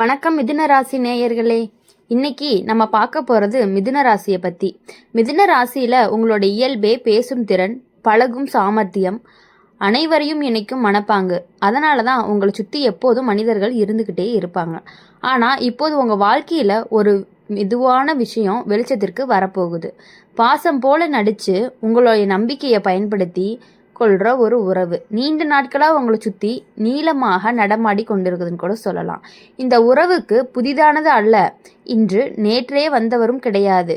வணக்கம் மிதுன ராசி நேயர்களே. இன்னைக்கு நம்ம பார்க்க போகிறது மிதுன ராசியை பற்றி. மிதுன ராசியில் உங்களோட இயல்பே பேசும் திறன், பழகும் சாமர்த்தியம், அனைவரையும் இணைக்கும் மனப்பாங்கு. அதனால தான் உங்களை சுற்றி எப்போதும் மனிதர்கள் இருந்துக்கிட்டே இருப்பாங்க. ஆனால் இப்போது உங்கள் வாழ்க்கையில் ஒரு மெதுவான விஷயம் வெளிச்சத்திற்கு வரப்போகுது. பாசம் போல நடித்து உங்களுடைய நம்பிக்கையை பயன்படுத்தி கொள்கிற ஒரு உறவு நீண்ட நாட்களாக உங்களை சுற்றி நீளமாக நடமாடி கொண்டிருக்குதுன்னு கூட சொல்லலாம். இந்த உறவுக்கு புதிதானது அல்ல, இன்று நேற்றே வந்தவரும் கிடையாது.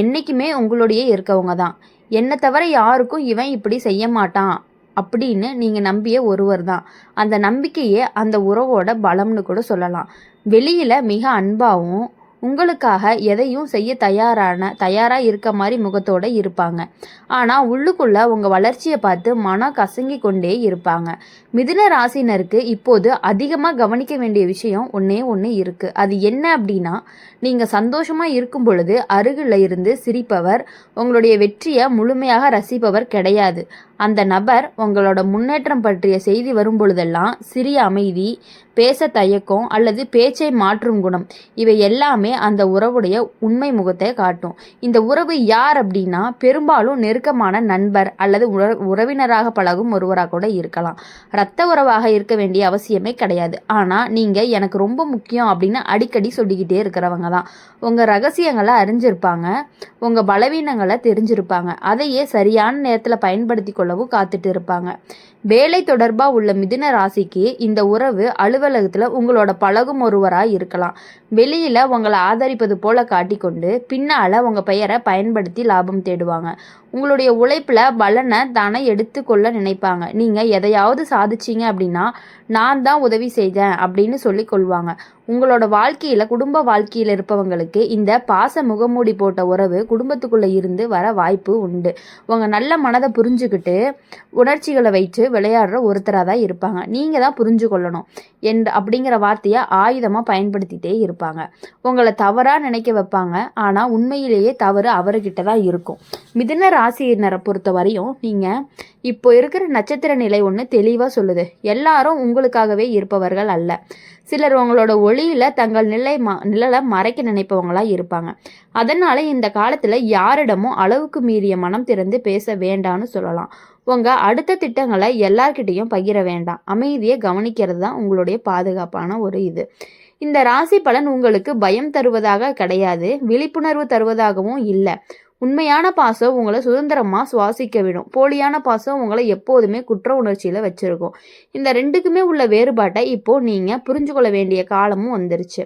என்றைக்குமே உங்களுடைய இருக்கவங்க தான். என்னை தவிர யாருக்கும் இவன் இப்படி செய்ய மாட்டான் அப்படின்னு நீங்கள் நம்பிய ஒருவர் தான். அந்த நம்பிக்கையே அந்த உறவோட பலம்னு கூட சொல்லலாம். வெளியில் மிக அன்பாகவும் உங்களுக்காக எதையும் செய்ய தயாராக இருக்க மாதிரி முகத்தோடு இருப்பாங்க. ஆனால் உள்ளுக்குள்ளே உங்கள் வளர்ச்சியை பார்த்து மனம் கசங்கி கொண்டே இருப்பாங்க. மிதுன ராசினருக்கு இப்போது அதிகமாக கவனிக்க வேண்டிய விஷயம் ஒன்று இருக்குது. அது என்ன அப்படின்னா, நீங்கள் சந்தோஷமாக இருக்கும் பொழுது அருகில் இருந்து சிரிப்பவர், உங்களுடைய வெற்றியை முழுமையாக ரசிப்பவர் கிடையாது. அந்த நபர் உங்களோட முன்னேற்றம் பற்றிய செய்தி வரும் பொழுதெல்லாம் சிறிய அமைதி, பேச தயக்கம் அல்லது பேச்சை மாற்றும் குணம், இவை எல்லாமே அந்த உறவுடைய உண்மை முகத்தை காட்டும். இந்த உறவு யார் அப்படின்னா, பெரும்பாலும் நெருக்கமான நண்பர் அல்லது உறவினராக பழகும் ஒருவராக கூட இருக்கலாம். இரத்த உறவாக இருக்க வேண்டிய அவசியமே கிடையாது. ஆனால் நீங்கள் எனக்கு ரொம்ப முக்கியம் அப்படின்னு அடிக்கடி சொல்லிக்கிட்டே இருக்கிறவங்க தான். உங்கள் ரகசியங்களை அறிஞ்சிருப்பாங்க, உங்கள் பலவீனங்களை தெரிஞ்சிருப்பாங்க, அதையே சரியான நேரத்தில் பயன்படுத்தி கொள்ளவும் காத்துட்டு இருப்பாங்க. வேலை தொடர்பாக உள்ள மிதுன ராசிக்கு இந்த உறவு அலுவலகத்தில் உங்களோட பழகும் ஒருவராக இருக்கலாம். வெளியில் உங்களை ஆதரிப்பது போல காட்டிக்கொண்டு பின்னால் உங்கள் பெயரை பயன்படுத்தி லாபம் தேடுவாங்க. உங்களுடைய உழைப்பில் பலனை தானே எடுத்துக்கொள்ள நினைப்பாங்க. நீங்கள் எதையாவது சாதிச்சிங்க அப்படின்னா நான் தான் உதவி செய்தேன் அப்படின்னு சொல்லி கொள்வாங்க. உங்களோட வாழ்க்கையில், குடும்ப வாழ்க்கையில் இருப்பவங்களுக்கு இந்த பாச முகமூடி போட்ட உறவு குடும்பத்துக்குள்ளே இருந்து வர வாய்ப்பு உண்டு. உங்கள் நல்ல மனதை புரிஞ்சுக்கிட்டு உணர்ச்சிகளை வைத்து விளையாடுற ஒருத்தராக தான் இருப்பாங்க. நீங்கள் தான் புரிஞ்சு கொள்ளணும் அப்படிங்கிற வார்த்தையை ஆயுதமாக பயன்படுத்திகிட்டே இருப்பாங்க. உங்களை தவறாக நினைக்க வைப்பாங்க. ஆனால் உண்மையிலேயே தவறு அவர்கிட்ட தான் இருக்கும். மிதுன ராசியினரை பொறுத்த வரையும் நீங்கள் இப்போ இருக்கிற நட்சத்திர நிலை ஒன்று தெளிவாக சொல்லுது. எல்லாரும் உங்களுக்காகவே இருப்பவர்கள் அல்ல. சிலர் உங்களோட ஒளியில் தங்கள் நிழலை மறைக்க நினைப்பவங்களாக இருப்பாங்க. அதனால் இந்த காலத்தில் யாரிடமும் அளவுக்கு மீறிய மனம் திறந்து பேச வேண்டாம்னு சொல்லலாம். உங்கள் அடுத்த திட்டங்களை எல்லார்கிட்டையும் பகிர வேண்டாம். அமைதியை கவனிக்கிறது தான் உங்களுடைய பாதுகாப்பான ஒரு இது. இந்த ராசி பலன் உங்களுக்கு பயம் தருவதாக கிடையாது, விழிப்புணர்வு தருவதாகவும் இல்லை. உண்மையான பாசம் உங்களை சுதந்திரமாக சுவாசிக்க விடும். போலியான பாசம் உங்களை எப்போதுமே குற்ற உணர்ச்சியில் வச்சுருக்கும். இந்த ரெண்டுக்குமே உள்ள வேறுபாட்டை இப்போது நீங்கள் புரிஞ்சு கொள்ள வேண்டிய காலமும் வந்துருச்சு.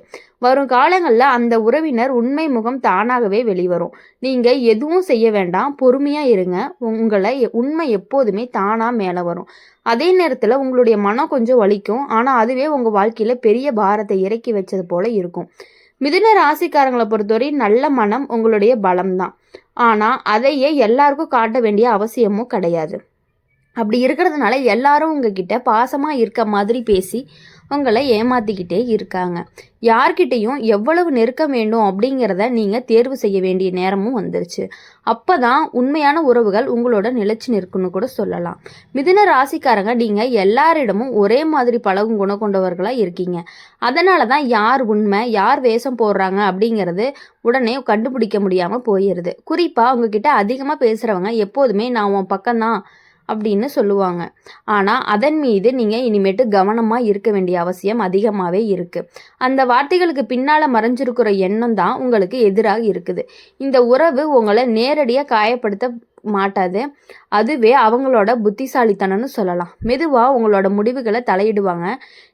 வரும் காலங்களில் அந்த உறவினர் உண்மை முகம் தானாகவே வெளிவரும். நீங்கள் எதுவும் செய்ய வேண்டாம், பொறுமையாக இருங்க. உங்களை உண்மை எப்போதுமே தானாக மேலே வரும். அதே நேரத்தில் உங்களுடைய மனம் கொஞ்சம் வலிக்கும். ஆனால் அதுவே உங்கள் வாழ்க்கையில் பெரிய பாரத்தை இறக்கி வச்சது போல இருக்கும். மிதுன ராசிக்காரங்களை பொறுத்தவரை நல்ல மனம் உங்களுடைய பலம்தான். ஆனால் அதையே எல்லாருக்கும் காட்ட வேண்டிய அவசியமும் கிடையாது. அப்படி இருக்கிறதுனால எல்லாரும் உங்ககிட்ட பாசமாக இருக்க மாதிரி பேசி உங்களை ஏமாற்றிக்கிட்டே இருக்காங்க. யார்கிட்டையும் எவ்வளவு நெருக்கம் வேண்டும் அப்படிங்கிறத நீங்கள் தேர்வு செய்ய வேண்டிய நேரமும் வந்துருச்சு. அப்போ தான் உண்மையான உறவுகள் உங்களோட நிலைச்சு நிற்குன்னு கூட சொல்லலாம். மிதுன ராசிக்காரங்க நீங்கள் எல்லாரிடமும் ஒரே மாதிரி பழகும் குணம் கொண்டவர்களாக இருக்கீங்க. அதனால தான் யார் உண்மை, யார் வேஷம் போடுறாங்க அப்படிங்கிறது உடனே கண்டுபிடிக்க முடியாமல் போயிடுது. குறிப்பாக உங்ககிட்ட அதிகமாக பேசுகிறவங்க எப்போதுமே நான் உன் பக்கம்தான் அப்படின்னு சொல்லுவாங்க. ஆனால் அதன் மீது நீங்கள் இனிமேட்டு கவனமாக இருக்க வேண்டிய அவசியம் அதிகமாகவே இருக்குது. அந்த வார்த்தைகளுக்கு பின்னால் மறைஞ்சிருக்கிற எண்ணம் தான் உங்களுக்கு எதிராக இருக்குது. இந்த உறவு உங்களை நேரடியாக காயப்படுத்த மாட்டாது, அதுவே அவங்களோட புத்திசாலித்தனம்னு சொல்லலாம். மெதுவாக உங்களோட முடிவுகளை தலையிடுவாங்க.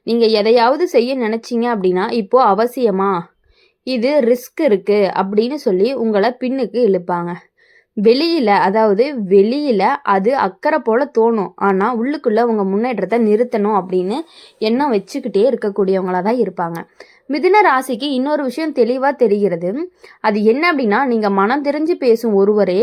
நீங்கள் எதையாவது செய்ய நினச்சிங்க அப்படின்னா இப்போது அவசியமா, இது ரிஸ்க் இருக்குது அப்படின்னு சொல்லி உங்களை பின்னுக்கு இழுப்பாங்க. வெளியில் அது அக்கறை போல் தோணும். ஆனால் உள்ளுக்குள்ளே உங்கள் முன்னேற்றத்தை நிறுத்தணும் அப்படின்னு எண்ணம் வச்சுக்கிட்டே இருக்கக்கூடியவங்களாக தான் இருப்பாங்க. மிதுன ராசிக்கு இன்னொரு விஷயம் தெளிவாக தெரிகிறது. அது என்ன அப்படின்னா, நீங்கள் மனம் தெரிஞ்சு பேசும் ஒருவரே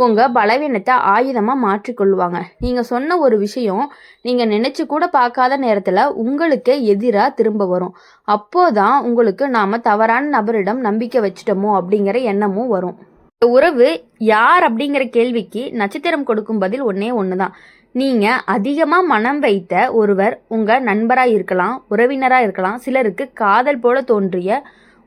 உங்கள் பலவீனத்தை ஆயுதமாக மாற்றிக்கொள்வாங்க. நீங்கள் சொன்ன ஒரு விஷயம் நீங்கள் நினச்சி கூட பார்க்காத நேரத்தில் உங்களுக்கு எதிராக திரும்ப வரும். அப்போதான் உங்களுக்கு நாம் தவறான நபரிடம் நம்பிக்கை வச்சிட்டோமோ அப்படிங்கிற எண்ணமும் வரும். உறவு யார் அப்படிங்கிற கேள்விக்கு நட்சத்திரம் கொடுக்கும் பதில் ஒன்று தான். நீங்கள் அதிகமாக மனம் வைத்த ஒருவர் உங்கள் நண்பராக இருக்கலாம், உறவினராக இருக்கலாம், சிலருக்கு காதல் போல தோன்றிய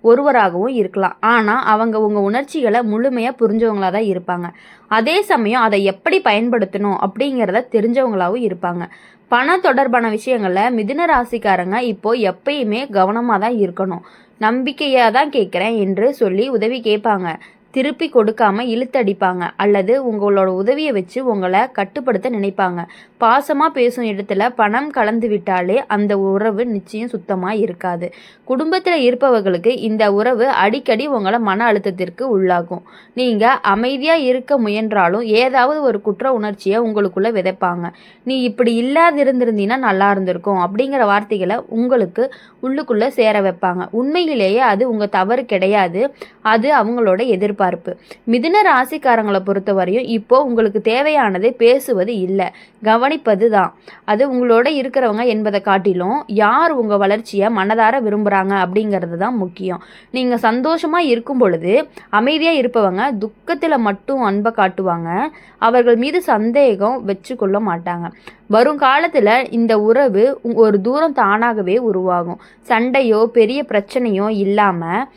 ஒருவராகவும் இருக்கலாம். ஆனால் அவங்க உங்கள் உணர்ச்சிகளை முழுமையாக புரிஞ்சவங்களாக தான் இருப்பாங்க. அதே சமயம் அதை எப்படி பயன்படுத்தணும் அப்படிங்கிறத தெரிஞ்சவங்களாகவும் இருப்பாங்க. பண தொடர்பான விஷயங்களில் மிதுன ராசிக்காரங்க இப்போது எப்பயுமே கவனமாக தான் இருக்கணும். நம்பிக்கையாக தான் கேட்குறேன் என்று சொல்லி உதவி கேட்பாங்க, திருப்பி கொடுக்காம இழுத்தடிப்பாங்க, அல்லது உங்களோட உதவியை வச்சு உங்களை கட்டுப்படுத்த நினைப்பாங்க. பாசமாக பேசும் இடத்துல பணம் கலந்து விட்டாலே அந்த உறவு நிச்சயம் சுத்தமாக இருக்காது. குடும்பத்தில் இருப்பவர்களுக்கு இந்த உறவு அடிக்கடி உங்களை மன அழுத்தத்திற்கு உள்ளாகும். நீங்கள் அமைதியாக இருக்க முயன்றாலும் ஏதாவது ஒரு குற்ற உணர்ச்சியை உங்களுக்குள்ளே விதைப்பாங்க. நீ இப்படி இல்லாதிருந்திருந்தீன்னா நல்லா இருந்திருக்கும் அப்படிங்கிற வார்த்தைகளை உங்களுக்கு உள்ளுக்குள்ளே சேர வைப்பாங்க. உண்மையிலேயே அது உங்கள் தவறு கிடையாது, அது அவங்களோட எதிர்பார்ப்பு. மிதுன ராசிக்காரங்களை பொறுத்தவரையும் இப்போ உங்களுக்கு தேவையானது பேசுவது இல்லை, கவனிப்பது தான். அது உங்களோட இருக்கிறவங்க என்பதை காட்டிலும் யார் உங்கள் வளர்ச்சியை மனதார விரும்புகிறாங்க அப்படிங்கிறது தான் முக்கியம். நீங்கள் சந்தோஷமாக இருக்கும் பொழுது அமைதியாக இருப்பவங்க துக்கத்தில் மட்டும் அன்பை காட்டுவாங்க, அவர்கள் மீது சந்தேகம் வச்சு கொள்ள மாட்டாங்க. வருங்காலத்தில் இந்த உறவு ஒரு தூரம் தானாகவே உருவாகும். சண்டையோ பெரிய பிரச்சனையோ இல்லாமல்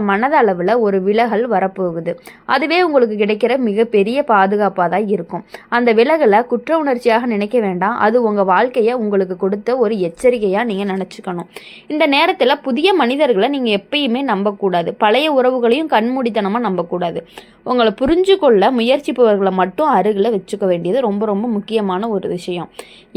மனதளவில் ஒரு விலகல் வரப்போகுது. அதுவே உங்களுக்கு கிடைக்கிற மிகப்பெரிய பாதுகாப்பாக தான் இருக்கும். அந்த விலகலை குற்ற உணர்ச்சியாக நினைக்க வேண்டாம், அது உங்கள் வாழ்க்கையை உங்களுக்கு கொடுத்த ஒரு எச்சரிக்கையாக நீங்கள் நினச்சிக்கணும். இந்த நேரத்தில் புதிய மனிதர்களை நீங்கள் எப்பயுமே நம்பக்கூடாது, பழைய உறவுகளையும் கண்மூடித்தனமாக நம்பக்கூடாது. உங்களை புரிஞ்சு கொள்ள முயற்சிப்பவர்களை மட்டும் அருகில் வச்சுக்க வேண்டியது ரொம்ப ரொம்ப முக்கியமான ஒரு விஷயம்.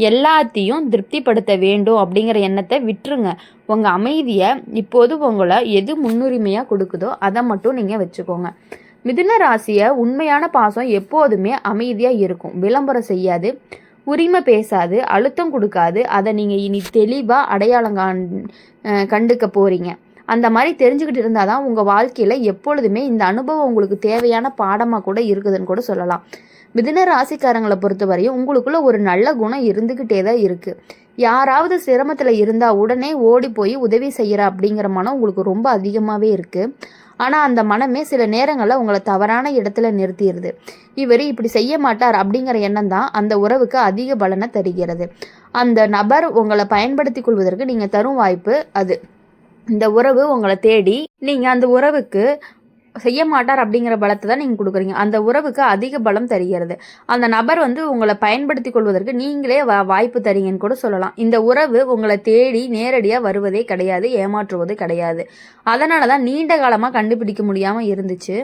எல்லாத்தையும் திருப்திப்படுத்த வேண்டும் அப்படிங்கிற எண்ணத்தை விட்டுருங்க. உங்கள் அமைதியை இப்போது உங்களை எது முன்னுரிமையாக கொடுக்குதோ அதை மட்டும் நீங்கள் வச்சுக்கோங்க. மிதுன ராசியை உண்மையான பாசம் எப்போதுமே அமைதியாக இருக்கும், விளம்பரம் செய்யாது, உரிமை பேசாது, அழுத்தம் கொடுக்காது. அதை நீங்கள் இனி தெளிவாக அடையாளம் கண்டுக்க போகிறீங்க. அந்த மாதிரி தெரிஞ்சுக்கிட்டு இருந்தால் தான் உங்கள் வாழ்க்கையில் எப்பொழுதுமே இந்த அனுபவம் உங்களுக்கு தேவையான பாடமாக கூட இருக்குதுன்னு கூட சொல்லலாம். மிதுன ராசிக்காரங்களை பொறுத்தவரையும் உங்களுக்குள்ள ஒரு நல்ல குணம் இருந்துக்கிட்டே தான் இருக்குது. யாராவது சிரமத்தில் இருந்தால் உடனே ஓடி போய் உதவி செய்கிற அப்படிங்கிற மனம் உங்களுக்கு ரொம்ப அதிகமாகவே இருக்குது. ஆனால் அந்த மனமே சில நேரங்களில் உங்களை தவறான இடத்துல நிறுத்திடுது. இவர் இப்படி செய்ய மாட்டார் அப்படிங்கிற எண்ணம் தான் அந்த உறவுக்கு அதிக பலனை தருகிறது. அந்த நபர் உங்களை பயன்படுத்தி கொள்வதற்கு நீங்கள் தரும் வாய்ப்பு அது. இந்த உறவு உங்களை தேடி நீங்கள் அந்த உறவுக்கு செய்ய மாட்டார் அப்படிங்கிற பலத்தை தான் நீங்கள் கொடுக்குறீங்க. அந்த உறவுக்கு அதிக பலம் தருகிறது. அந்த நபர் உங்களை பயன்படுத்தி கொள்வதற்கு நீங்களே வாய்ப்பு தரீங்கன்னு கூட சொல்லலாம். இந்த உறவு உங்களை தேடி நேரடியாக வருவதே கிடையாது, ஏமாற்றுவது கிடையாது. அதனால தான் நீண்ட காலமாக கண்டுபிடிக்க முடியாமல் இருந்துச்சு.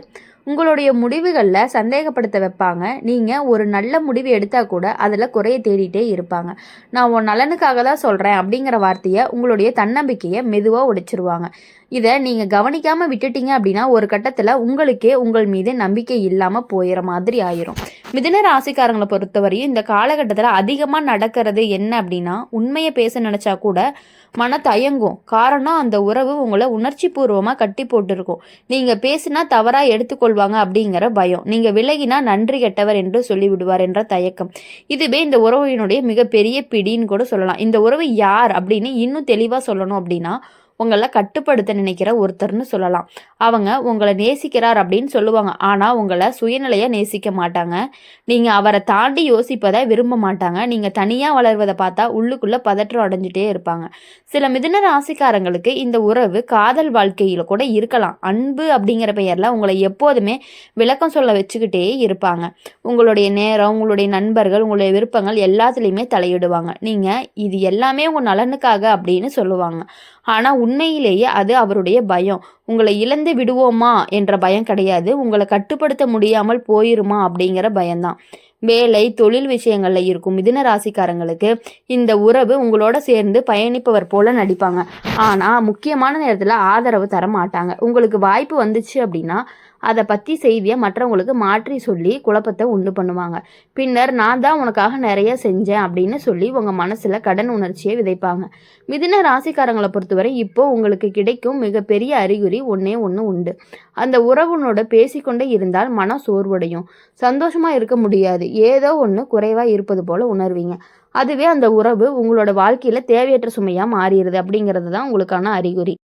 உங்களுடைய முடிவுகளில் சந்தேகப்படுத்த வைப்பாங்க. நீங்கள் ஒரு நல்ல முடிவு எடுத்தால் கூட அதில் குறைய தேடிட்டே இருப்பாங்க. நான் உன் நலனுக்காக தான் சொல்கிறேன் அப்படிங்கிற வார்த்தையை உங்களுடைய தன்னம்பிக்கையை மெதுவாக உடைச்சிருவாங்க. இதை நீங்கள் கவனிக்காமல் விட்டுட்டீங்க அப்படின்னா ஒரு கட்டத்தில் உங்களுக்கே உங்கள் மீது நம்பிக்கை இல்லாமல் போயிற மாதிரி ஆயிரும். மிதுன ராசிக்காரங்களை பொறுத்தவரையும் இந்த காலகட்டத்தில் அதிகமாக நடக்கிறது என்ன அப்படின்னா, உண்மையை பேச நினச்சா கூட மன தயங்கும். காரணம், அந்த உறவு உங்களை உணர்ச்சி பூர்வமாக கட்டி போட்டிருக்கும். நீங்கள் பேசினா தவறாக எடுத்துக்கொள்வாங்க அப்படிங்கிற பயம், நீங்கள் விலகினா நன்றி கெட்டவர் என்று சொல்லிவிடுவார் என்ற தயக்கம். இதுவே இந்த உறவினுடைய மிகப்பெரிய பிடின்னு கூட சொல்லலாம். இந்த உறவு யார் அப்படின்னு இன்னும் தெளிவாக சொல்லணும் அப்படின்னா, உங்களை கட்டுப்படுத்த நினைக்கிற ஒருத்தர்னு சொல்லலாம். அவங்க உங்களை நேசிக்கிறார் அப்படின்னு சொல்லுவாங்க, ஆனால் உங்களை சுயநிலையாக நேசிக்க மாட்டாங்க. நீங்கள் அவரை தாண்டி யோசிப்பதை விரும்ப மாட்டாங்க. நீங்கள் தனியாக வளர்வதை பார்த்தா உள்ளுக்குள்ளே பதற்றம் அடைஞ்சிட்டே இருப்பாங்க. சில மிதுன ராசிக்காரங்களுக்கு இந்த உறவு காதல் வாழ்க்கையில் கூட இருக்கலாம். அன்பு அப்படிங்கிற பெயரில் உங்களை எப்போதுமே விளக்கம் சொல்ல வச்சுக்கிட்டே இருப்பாங்க. உங்களுடைய நேரம், உங்களுடைய நண்பர்கள், உங்களுடைய விருப்பங்கள் எல்லாத்துலேயுமே தலையிடுவாங்க. நீங்கள் இது எல்லாமே உங்கள் நலனுக்காக அப்படின்னு சொல்லுவாங்க. ஆனால் உண்மையிலேயே அது அவருடைய பயம். உங்களை இழந்து விடுவோமா என்ற பயம் கிடையாது, உங்களை கட்டுப்படுத்த முடியாமல் போயிருமா அப்படிங்கிற பயம்தான். வேலை, தொழில் விஷயங்களில் இருக்கும் மிதுன ராசிக்காரங்களுக்கு இந்த உறவு உங்களோட சேர்ந்து பயணிப்பவர் போல நடிப்பாங்க. ஆனால் முக்கியமான நேரத்தில் ஆதரவு தர மாட்டாங்க. உங்களுக்கு வாய்ப்பு வந்துச்சு அப்படின்னா அதை பற்றி செய்தியை மற்றவங்களுக்கு மாற்றி சொல்லி குழப்பத்தை உண்டு பண்ணுவாங்க. பின்னர் நான் தான் உனக்காக நிறைய செஞ்சேன் அப்படின்னு சொல்லி உங்கள் மனசில் கடன் உணர்ச்சியை விதைப்பாங்க. மிதுன ராசிக்காரங்களை பொறுத்தவரை இப்போ உங்களுக்கு கிடைக்கும் மிகப்பெரிய அறிகுறி ஒன்றே ஒன்று உண்டு. அந்த உறவுனோட பேசிக்கொண்டே இருந்தால் மனம் சோர்வடையும், சந்தோஷமாக இருக்க முடியாது, ஏதோ ஒன்று குறைவாக இருப்பது போல உணர்வீங்க. அதுவே அந்த உறவு உங்களோட வாழ்க்கையில் தேவையற்ற சுமையாக மாறிடுது அப்படிங்கிறது தான் உங்களுக்கான அறிகுறி.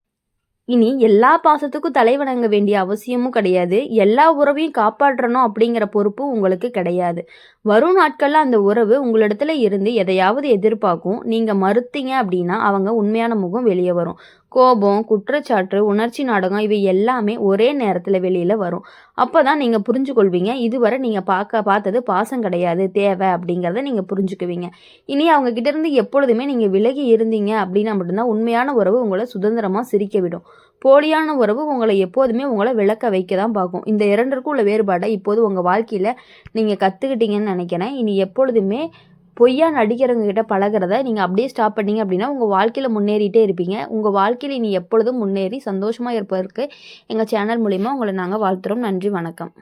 இனி எல்லா பாசத்துக்கும் தலை வணங்க வேண்டிய அவசியமும் கிடையாது. எல்லா உறவையும் காப்பாற்றணும் அப்படிங்கிற பொறுப்பும் உங்களுக்கு கிடையாது. வரும் நாட்களில் அந்த உறவு உங்களிடத்துல இருந்து எதையாவது எதிர்பார்க்கும். நீங்கள் மறுத்தீங்க அப்படின்னா அவங்க உண்மையான முகம் வெளியே வரும். கோபம், குற்றச்சாட்டு, உணர்ச்சி நாடகம் இவை எல்லாமே ஒரே நேரத்தில் வெளியில் வரும். அப்போ தான் நீங்கள் புரிஞ்சு கொள்வீங்க, இதுவரை நீங்கள் பார்த்தது பாசம் கிடையாது, தேவை அப்படிங்கிறத நீங்கள் புரிஞ்சுக்குவீங்க. இனி அவங்க கிட்ட இருந்து எப்பொழுதுமே நீங்கள் விலகி இருந்தீங்க அப்படின்னா மட்டும்தான் உண்மையான உறவு உங்களை சுதந்திரமாக சிரிக்க விடும். போலியான உறவு உங்களை எப்போதுமே உங்களை விளக்க வைக்க தான் பார்க்கும். இந்த இரண்டிற்கும் உள்ள வேறுபாடை இப்போது உங்கள் வாழ்க்கையில் நீங்கள் கற்றுக்கிட்டீங்கன்னு நினைக்கிறேன். இனி எப்பொழுதுமே பொய்யா நடிக்கிறவங்க கிட்ட பழகிறத நீங்கள் அப்படியே ஸ்டாப் பண்ணீங்க அப்படின்னா உங்கள் வாழ்க்கையில் முன்னேறிட்டே இருப்பீங்க. உங்கள் வாழ்க்கையில் இனி எப்பொழுதும் முன்னேறி சந்தோஷமாக இருப்பதற்கு எங்கள் சேனல் மூலிமா உங்களை நாங்கள் வாழ்த்துறோம். நன்றி, வணக்கம்.